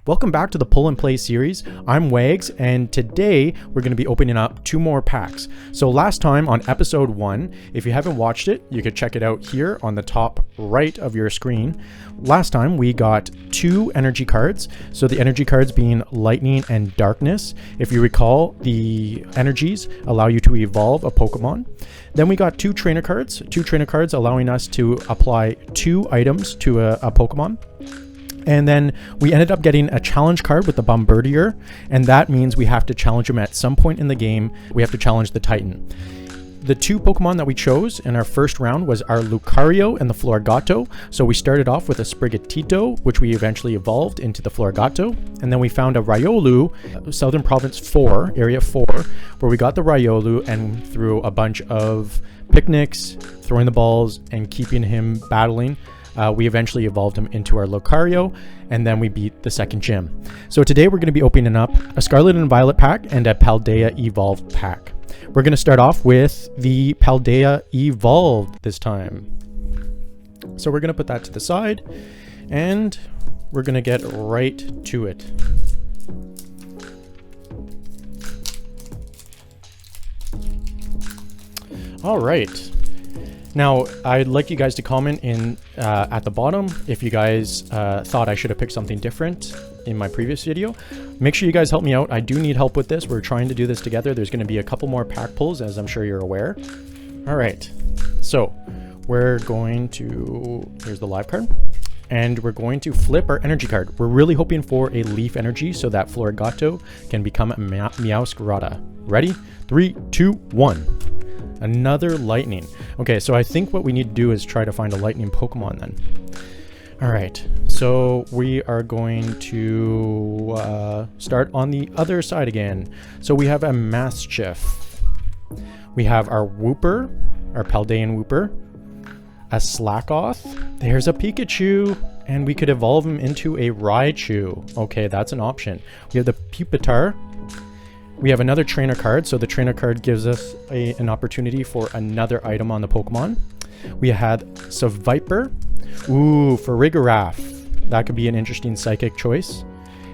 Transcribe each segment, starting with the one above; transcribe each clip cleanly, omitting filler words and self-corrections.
Welcome back to the Pull and Play series. I'm Wags, and today we're going to be opening up 2 more packs. So last time on episode 1, if you haven't watched it, you could check it out here on the top right of your screen. Last time we got 2 energy cards. So the energy cards being Lightning and Darkness. If you recall, the energies allow you to evolve a Pokemon. Then we got 2 trainer cards allowing us to apply 2 items to a Pokemon. And then we ended up getting a challenge card with the Bombardier, and that means we have to challenge him at some point in the game. We have to challenge the Titan. The 2 Pokemon that we chose in our first round was our Lucario and the Floragato. So we started off with a Sprigatito, which we eventually evolved into the Floragato. And then we found a Riolu, Southern Province 4, Area 4, where we got the Riolu, and through a bunch of picnics, throwing the balls, and keeping him battling, we eventually evolved him into our Lucario, and then we beat the second gym. So today we're going to be opening up a Scarlet and Violet pack and a Paldea Evolved pack. We're going to start off with the Paldea Evolved this time. So we're going to put that to the side, and we're going to get right to it. All right. Now, I'd like you guys to comment in at the bottom if you guys thought I should have picked something different in my previous video. Make sure you guys help me out. I do need help with this. We're trying to do this together. There's going to be a couple more pack pulls, as I'm sure you're aware. All right, so we're going to, here's the live card, and we're going to flip our energy card. We're really hoping for a leaf energy so that Floragato can become a Meowscarada. Ready? 3, 2, 1. Another lightning. Okay, so I think what we need to do is try to find a lightning Pokemon then. All right, so we are going to start on the other side again. So we have a Mastiff. We have our Wooper, our Paldean Wooper, a Slackoth. There's a Pikachu, and we could evolve him into a Raichu. Okay, that's an option. We have the Pupitar. We have another trainer card, so the trainer card gives us an opportunity for another item on the Pokemon. We had Seviper. Ooh, Farigiraf. That could be an interesting psychic choice.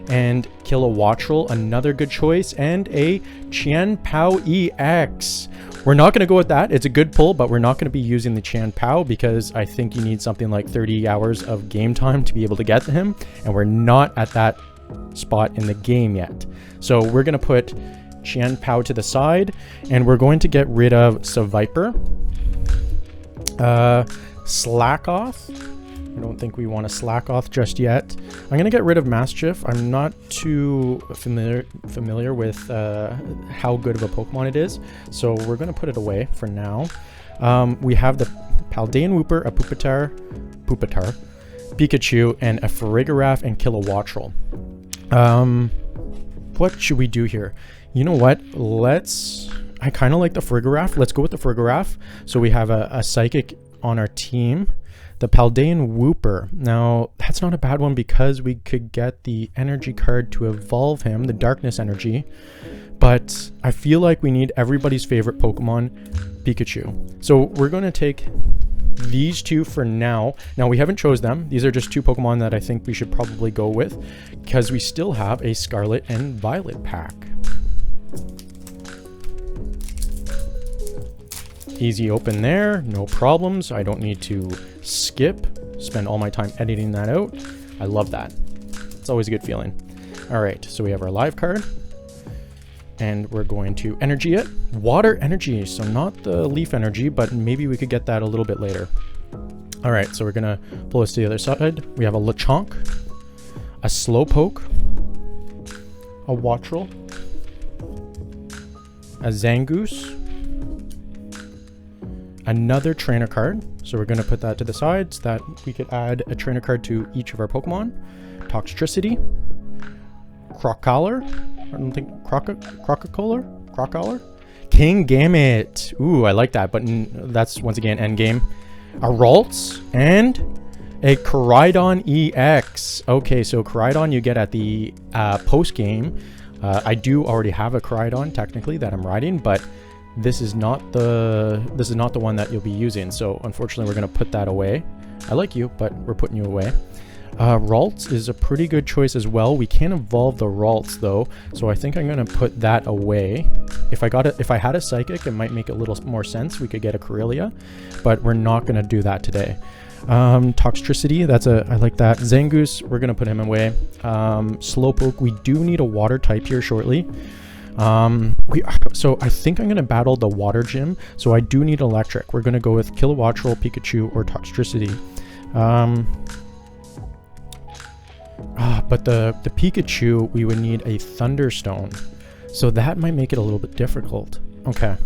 And Kilowattrel, another good choice. And a Qianpao EX. We're not going to go with that. It's a good pull, but we're not going to be using the Qianpao because I think you need something like 30 hours of game time to be able to get to him. And we're not at that spot in the game yet. So we're going to put Qianpao to the side, and we're going to get rid of Seviper. Slackoth. I don't think we want a Slackoth just yet. I'm going to get rid of Mastiff. I'm not too familiar with how good of a Pokemon it is, so we're going to put it away for now. We have the Paldean Wooper, a Pupitar, Pikachu, and a Farigiraf and Kilowattrel. What should we do here? You know what? I kind of like the Farigiraf. Let's go with the Farigiraf. So we have a Psychic on our team. The Paldean Wooper. Now, that's not a bad one because we could get the energy card to evolve him, the Darkness energy. But I feel like we need everybody's favorite Pokemon, Pikachu. So we're going to take these 2 for now. Now, we haven't chose them. These are just 2 Pokemon that I think we should probably go with because we still have a Scarlet and Violet pack. Easy open there, no problems. I don't need to spend all my time editing that out. I love that. It's always a good feeling. All right, so we have our live card, and we're going to energy it. Water energy, so not the leaf energy, but maybe we could get that a little bit later. All right, so we're gonna pull this to the other side. We have a Lechonk, a Slowpoke, a Wattrel, a Zangoose, another trainer card. So we're gonna put that to the side so that we could add a trainer card to each of our Pokemon. Toxtricity, Crocalor. I don't think Crococolor? Kingambit. Ooh, I like that, but that's once again endgame. A Ralts and a Koraidon EX. Okay, so Koraidon you get at the post game. I do already have a Koraidon technically that I'm riding, but this is not the one that you'll be using. So unfortunately, we're gonna put that away. I like you, but we're putting you away. Ralts is a pretty good choice as well. We can evolve the Ralts though, so I think I'm gonna put that away. If I had a Psychic, it might make a little more sense. We could get a Corellia, but we're not gonna do that today. Toxtricity, I like that. Zangoose, we're gonna put him away. Slowpoke, we do need a water type here shortly. So I think I'm gonna battle the water gym, so I do need electric. We're gonna go with Kilowattrel, Pikachu, or Toxtricity. But the Pikachu, we would need a Thunderstone, so that might make it a little bit difficult. Okay,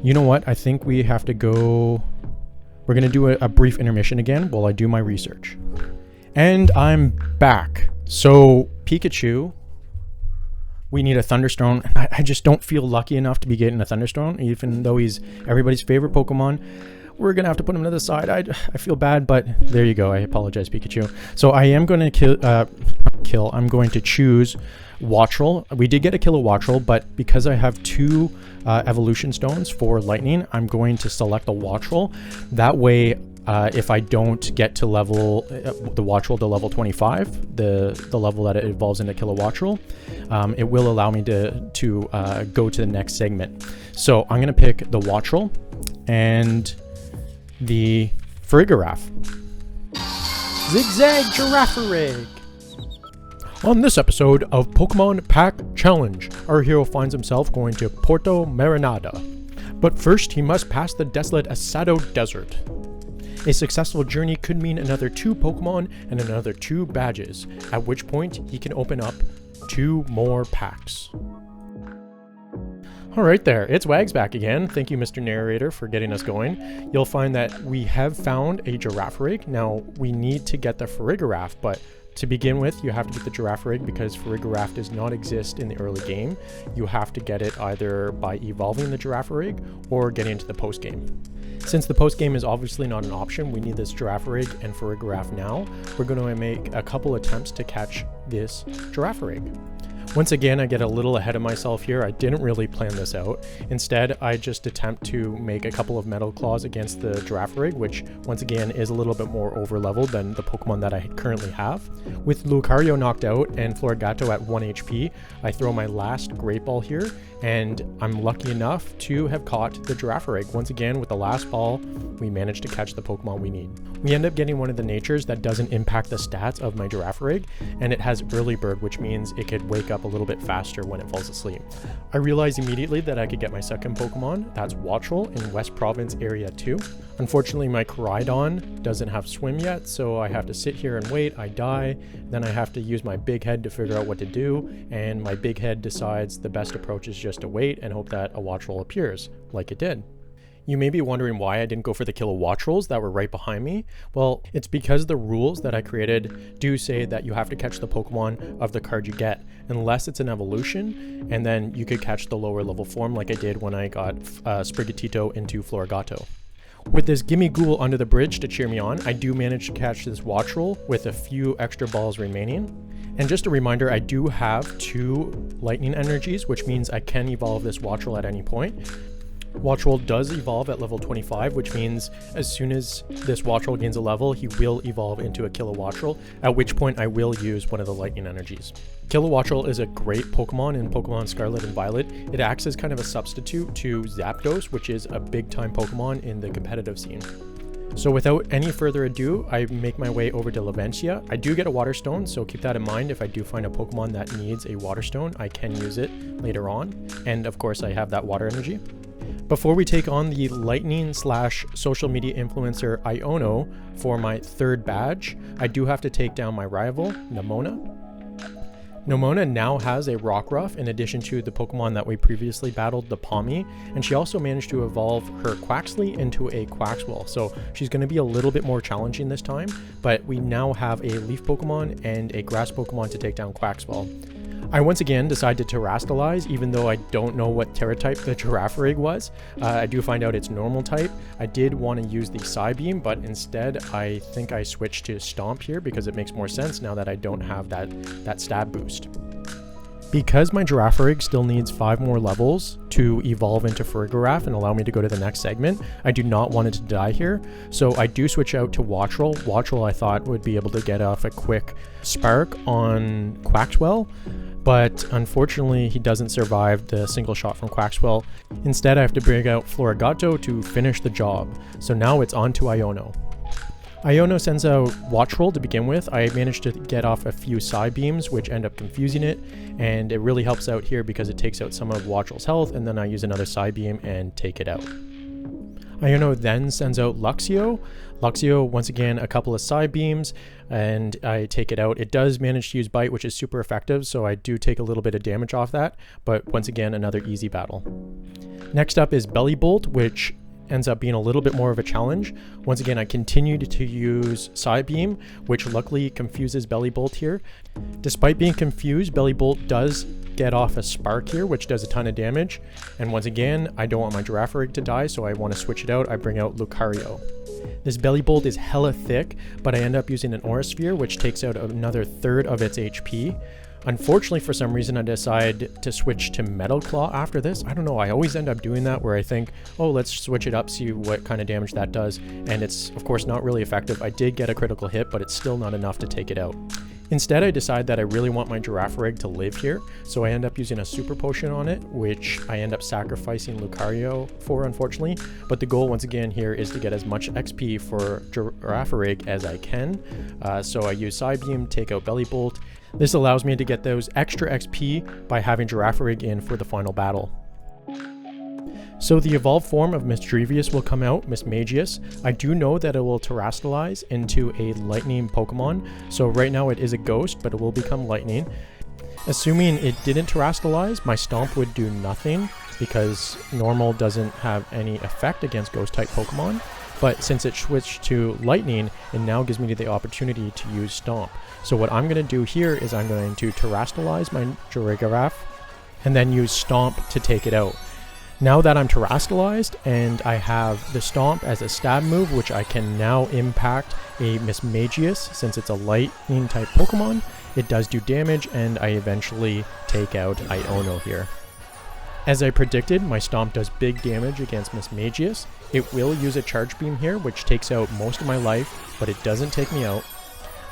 you know what, I think we have to go. We're gonna do a brief intermission again while I do my research. And I'm back. So Pikachu, we need a Thunderstone. I just don't feel lucky enough to be getting a Thunderstone, even though he's everybody's favorite Pokemon. We're gonna have to put him to the side. I feel bad, but there you go. I apologize, Pikachu. So I am going to I'm going to choose Wattrel. We did get a Kilowattrel, but because I have 2 evolution stones for lightning, I'm going to select a Wattrel. That way, if I don't get to level the Wattrel to level 25, the level that it evolves into Kilowattrel, it will allow me to go to the next segment. So I'm going to pick the Wattrel and the Farigiraf. Zigzag Girafarig! On this episode of Pokemon Pack Challenge, our hero finds himself going to Porto Marinada. But first, he must pass the desolate Asado Desert. A successful journey could mean another 2 Pokemon and another 2 badges, at which point he can open up 2 more packs. Alright there, it's Wags back again. Thank you, Mr. Narrator, for getting us going. You'll find that we have found a Girafarig. Now, we need to get the Farigiraf, but to begin with, you have to get the Girafarig because Farigiraf does not exist in the early game. You have to get it either by evolving the Girafarig or getting into the post-game. Since the post-game is obviously not an option, we need this Girafarig and Farigiraf now. We're going to make a couple attempts to catch this Girafarig. Once again, I get a little ahead of myself here. I didn't really plan this out. Instead, I just attempt to make a couple of Metal Claws against the Girafarig, which once again is a little bit more over-leveled than the Pokemon that I currently have. With Lucario knocked out and Florigato at 1 HP, I throw my last Great Ball here, and I'm lucky enough to have caught the Girafarig. Once again, with the last ball, we managed to catch the Pokemon we need. We end up getting one of the natures that doesn't impact the stats of my Girafarig, and it has Early Bird, which means it could wake up a little bit faster when it falls asleep. I realized immediately that I could get my second Pokemon, that's Wattrel in West Province Area 2. Unfortunately, my Koraidon doesn't have swim yet, so I have to sit here and wait. I die, then I have to use my big head to figure out what to do, and my big head decides the best approach is just to wait and hope that a Wattrel appears, like it did. You may be wondering why I didn't go for the Kilowattrels that were right behind me. Well, it's because the rules that I created do say that you have to catch the Pokemon of the card you get, unless it's an evolution, and then you could catch the lower level form like I did when I got Sprigatito into Florigato. With this Gimme Ghoul under the bridge to cheer me on, I do manage to catch this Wattrel with a few extra balls remaining. And just a reminder, I do have 2 lightning energies, which means I can evolve this Wattrel at any point. Wattrel does evolve at level 25, which means as soon as this Wattrel gains a level, he will evolve into a Kilowattrel, at which point I will use one of the lightning energies. Kilowattrel is a great Pokemon in Pokemon Scarlet and Violet. It acts as kind of a substitute to Zapdos, which is a big time Pokemon in the competitive scene. So without any further ado, I make my way over to Laventia. I do get a Water Stone, so keep that in mind. If I do find a Pokemon that needs a Water Stone, I can use it later on. And of course, I have that Water Energy. Before we take on the lightning / social media influencer Iono for my 3rd badge, I do have to take down my rival, Nemona. Nemona now has a Rockruff in addition to the Pokemon that we previously battled, the Pawmi, and she also managed to evolve her Quaxly into a Quaxwell, so she's going to be a little bit more challenging this time, but we now have a Leaf Pokemon and a Grass Pokemon to take down Quaxwell. I once again decide to Terrastalize, even though I don't know what Terra type the Girafarig was. I do find out it's normal type. I did want to use the Psybeam, but instead I think I switched to Stomp here because it makes more sense now that I don't have that stab boost. Because my Girafarig still needs 5 more levels to evolve into Farigiraf and allow me to go to the next segment, I do not want it to die here. So I do switch out to Wattrel. Wattrel I thought would be able to get off a quick spark on Quaxwell, but unfortunately he doesn't survive the single shot from Quaxwell. Instead I have to bring out Florigato to finish the job. So now it's on to Iono. Iono sends out Wattrel to begin with. I managed to get off a few side beams which end up confusing it, and it really helps out here because it takes out some of Wattrel's health, and then I use another side beam and take it out. Iono then sends out Luxio. Luxio, once again, a couple of side beams, and I take it out. It does manage to use Bite, which is super effective, so I do take a little bit of damage off that, but once again, another easy battle. Next up is Bellybolt, which ends up being a little bit more of a challenge. Once again, I continued to use Side Beam, which luckily confuses Bellybolt here. Despite being confused, Bellybolt does get off a Spark here, which does a ton of damage. And once again, I don't want my Girafarig to die, so I want to switch it out. I bring out Lucario. This Bellybolt is hella thick, but I end up using an Aura Sphere, which takes out another third of its HP. Unfortunately, for some reason, I decide to switch to Metal Claw after this. I don't know, I always end up doing that where I think, oh, let's switch it up, see what kind of damage that does. And it's, of course, not really effective. I did get a critical hit, but it's still not enough to take it out. Instead, I decide that I really want my Girafarig to live here, so I end up using a Super Potion on it, which I end up sacrificing Lucario for, unfortunately. But the goal, once again, here is to get as much XP for Girafarig as I can. So I use Side Beam, take out Bellybolt. This allows me to get those extra XP by having Girafarig in for the final battle. So the evolved form of Mischievous will come out, Mismagius. I do know that it will terrestrialize into a lightning Pokemon. So right now it is a ghost, but it will become lightning. Assuming it didn't terrestrialize, my Stomp would do nothing because normal doesn't have any effect against ghost type Pokemon. But since it switched to lightning, it now gives me the opportunity to use Stomp. So what I'm going to do here is I'm going to terrestrialize my Farigiraf and then use Stomp to take it out. Now that I'm terrestrialized and I have the Stomp as a stab move, which I can now impact a Mismagius since it's a lightning type Pokemon, it does do damage and I eventually take out Iono here. As I predicted, my Stomp does big damage against Mismagius. It will use a Charge Beam here, which takes out most of my life, but it doesn't take me out.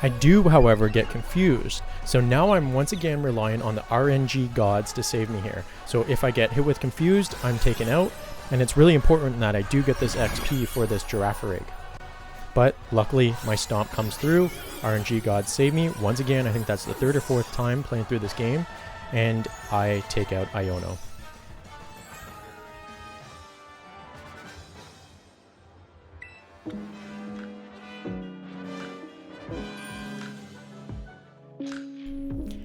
I do, however, get confused, so now I'm once again relying on the RNG gods to save me here. So if I get hit with confused, I'm taken out, and it's really important that I do get this XP for this Girafarig. But luckily, my Stomp comes through, RNG gods save me. Once again, I think that's the 3rd or 4th time playing through this game, and I take out Iono.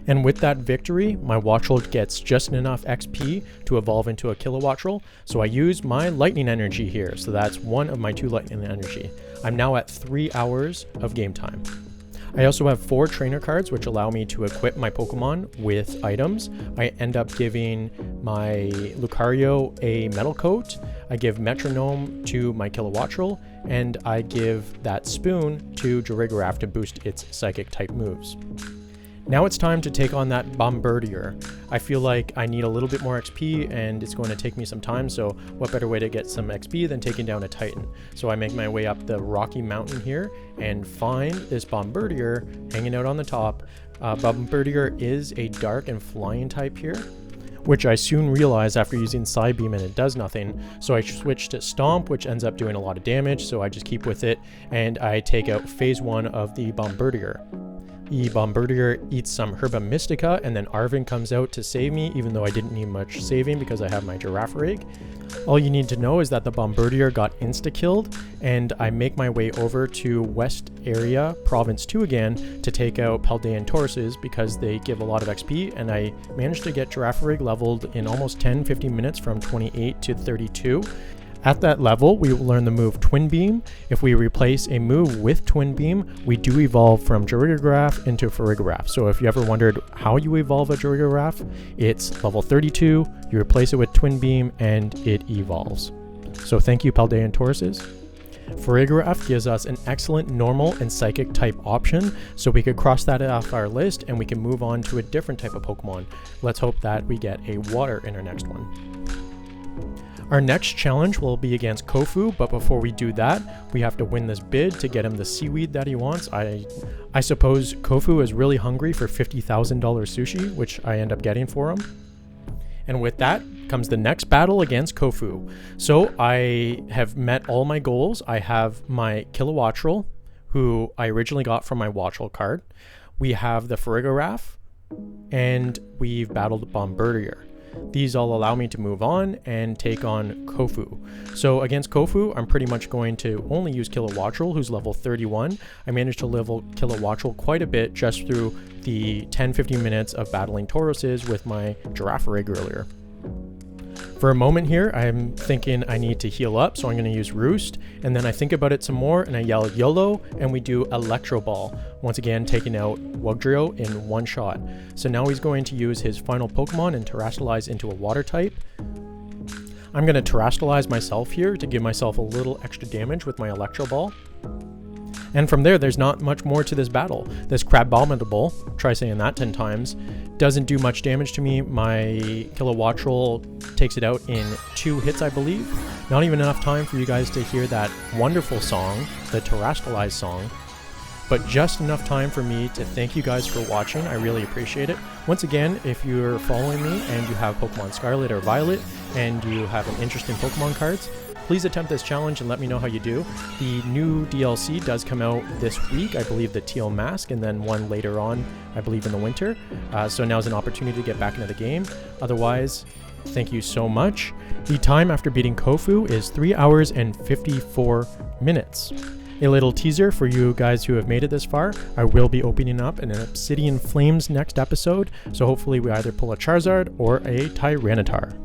And with that victory, my Wattrel gets just enough XP to evolve into a Kilowattrel, so I use my Lightning Energy here, so that's one of my 2 Lightning Energy. I'm now at 3 hours of game time. I also have 4 trainer cards which allow me to equip my Pokemon with items. I end up giving my Lucario a Metal Coat, I give Metronome to my Kilowattrel, and I give that Spoon to Farigiraf to boost its Psychic type moves. Now it's time to take on that Bombardier. I feel like I need a little bit more XP and it's going to take me some time, so what better way to get some XP than taking down a Titan? So I make my way up the rocky mountain here and find this Bombardier hanging out on the top. Bombardier is a dark and flying type here, which I soon realize after using Side Beam and it does nothing. So I switch to Stomp, which ends up doing a lot of damage, so I just keep with it and I take out phase 1 of the Bombardier. The Bombardier eats some Herba Mystica, and then Arven comes out to save me, even though I didn't need much saving because I have my Girafarig. All you need to know is that the Bombardier got insta-killed, and I make my way over to West Area, Province 2 again, to take out Paldean Tauruses because they give a lot of XP, and I managed to get Girafarig leveled in almost 10-15 minutes from 28 to 32. At that level, we will learn the move Twin Beam. If we replace a move with Twin Beam, we do evolve from Farigiraf into Farigiraf. So if you ever wondered how you evolve a Farigiraf, it's level 32, you replace it with Twin Beam, and it evolves. So thank you, Paldean Tauruses. Farigiraf gives us an excellent normal and psychic type option, so we could cross that off our list and we can move on to a different type of Pokemon. Let's hope that we get a water in our next one. Our next challenge will be against Kofu, but before we do that, we have to win this bid to get him the seaweed that he wants. I suppose Kofu is really hungry for $50,000 sushi, which I end up getting for him. And with that comes the next battle against Kofu. So I have met all my goals. I have my Kilowattrel, who I originally got from my Wattrel card. We have the Farigiraf, and we've battled Bombirdier. These all allow me to move on and take on Kofu. So against Kofu, I'm pretty much going to only use Kilowattrel, who's level 31. I managed to level Kilowattrel quite a bit just through the 10-15 minutes of battling Tauroses with my Girafarig earlier. For a moment here, I'm thinking I need to heal up, so I'm going to use Roost, and then I think about it some more, and I yell YOLO, and we do Electro Ball, once again taking out Wugdrio in one shot. So now he's going to use his final Pokemon and Terrastallize into a Water type. I'm going to Terrastallize myself here to give myself a little extra damage with my Electro Ball. And from there, there's not much more to this battle. This Crabominable, try saying that 10 times, doesn't do much damage to me. My Kilowattrel takes it out in 2 hits, I believe. Not even enough time for you guys to hear that wonderful song, the Terrastallize song, but just enough time for me to thank you guys for watching. I really appreciate it. Once again, if you're following me and you have Pokemon Scarlet or Violet and you have an interest in Pokemon cards, please attempt this challenge and let me know how you do. The new DLC does come out this week, I believe the Teal Mask, and then one later on, I believe in the winter. So now's an opportunity to get back into the game. Otherwise, thank you so much. The time after beating Kofu is 3 hours and 54 minutes. A little teaser for you guys who have made it this far, I will be opening up an Obsidian Flames next episode, so hopefully we either pull a Charizard or a Tyranitar.